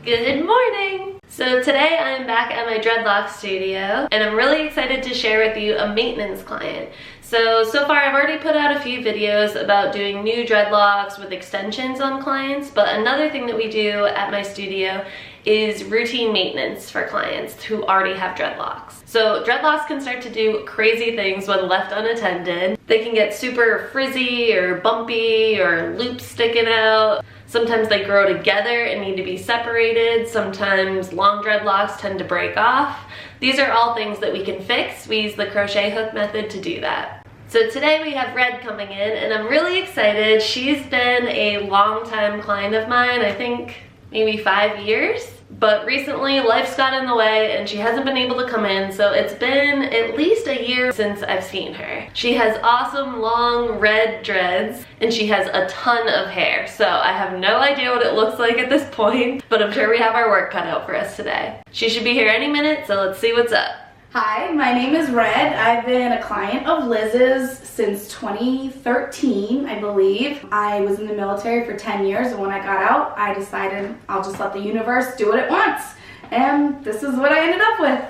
Good morning! So today I'm back at my Dreadlock studio and I'm really excited to share with you a maintenance client. So far I've already put out a few videos about doing new dreadlocks with extensions on clients, but another thing that we do at my studio is routine maintenance for clients who already have dreadlocks. So dreadlocks can start to do crazy things when left unattended. They can get super frizzy or bumpy or loops sticking out. Sometimes they grow together and need to be separated. Sometimes long dreadlocks tend to break off. These are all things that we can fix. We use the crochet hook method to do that. So today we have Red coming in and I'm really excited. She's been a long-time client of mine, I think maybe 5 years. But recently life's got in the way and she hasn't been able to come in, so it's been at least a year since I've seen her. She has awesome long red dreads and she has a ton of hair, so I have no idea what it looks like at this point, but I'm sure we have our work cut out for us today. She should be here any minute, so let's see what's up. Hi, my name is Red. I've been a client of Liz's since 2013, I believe. I was in the military for 10 years and when I got out, I decided I'll just let the universe do what it wants. And this is what I ended up with.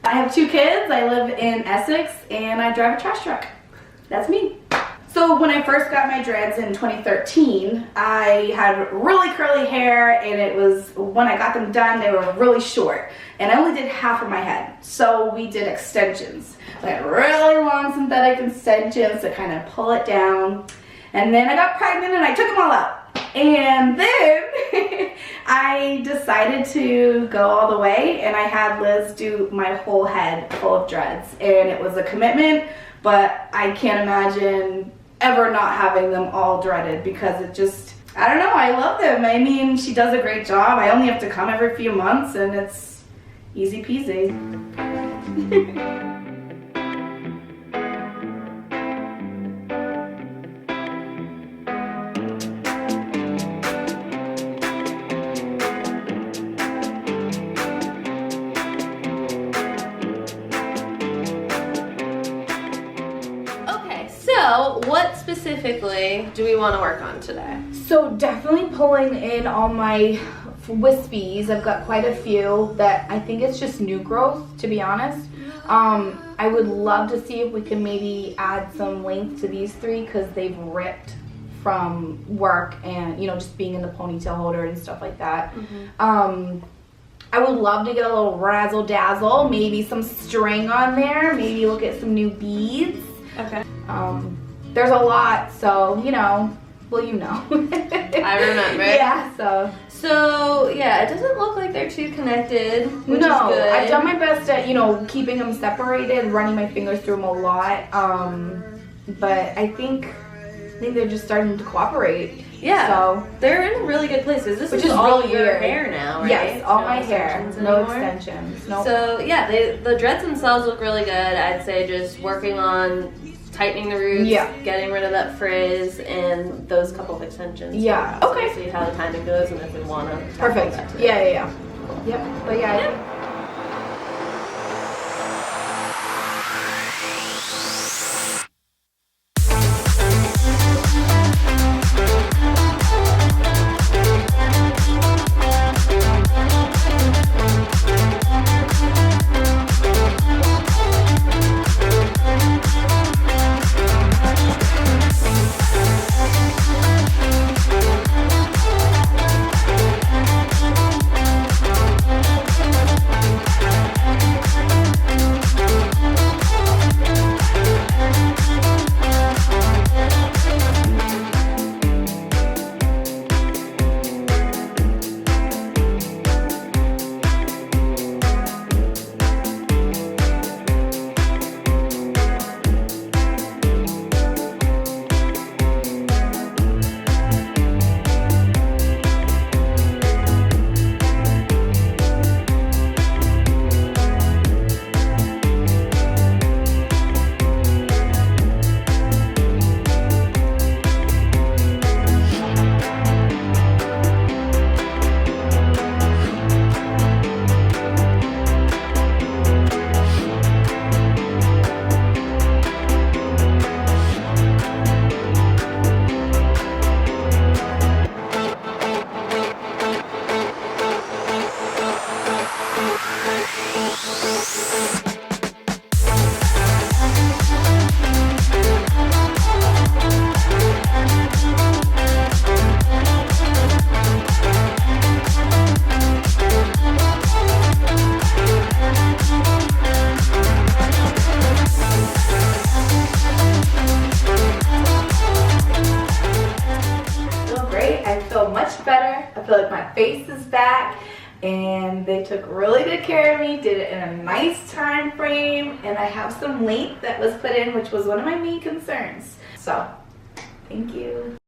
I have 2 kids, I live in Essex, and I drive a trash truck. That's me. So when I first got my dreads in 2013, I had really curly hair and it was, when I got them done, they were really short. And I only did half of my head. So we did extensions. Like really long synthetic extensions to kind of pull it down. And then I got pregnant and I took them all out. And then I decided to go all the way and I had Liz do my whole head full of dreads. And it was a commitment, but I can't imagine ever not having them all dreaded because it just, I don't know, I love them. I mean, she does a great job. I only have to come every few months and it's easy peasy. So what specifically do we want to work on today? So definitely pulling in all my wispies. I've got quite a few that I think it's just new growth, to be honest. I would love to see if we can maybe add some length to these 3 because they've ripped from work and, you know, just being in the ponytail holder and stuff like that. I would love to get a little razzle dazzle, maybe some string on there, maybe look at some new beads. Okay. There's a lot, so, you know, well, you know. I remember. Yeah, So, yeah, it doesn't look like they're too connected, which is good. I've done my best at, you know, keeping them separated, running my fingers through them a lot, but I think they're just starting to cooperate. Yeah, so they're in really good places. This which is all really your weird. hair now, right? Yes, all no my hair, no extensions. Nope. So, yeah, the dreads themselves look really good. I'd say just working on tightening the roots, getting rid of that frizz, and those couple of extensions. Yeah, so okay. We'll see how the timing goes and if we want to. Perfect. That today. Yeah. Yep, but yeah. I feel like my face is back, and they took really good care of me, did it in a nice time frame, and I have some length that was put in, which was one of my main concerns. So, thank you.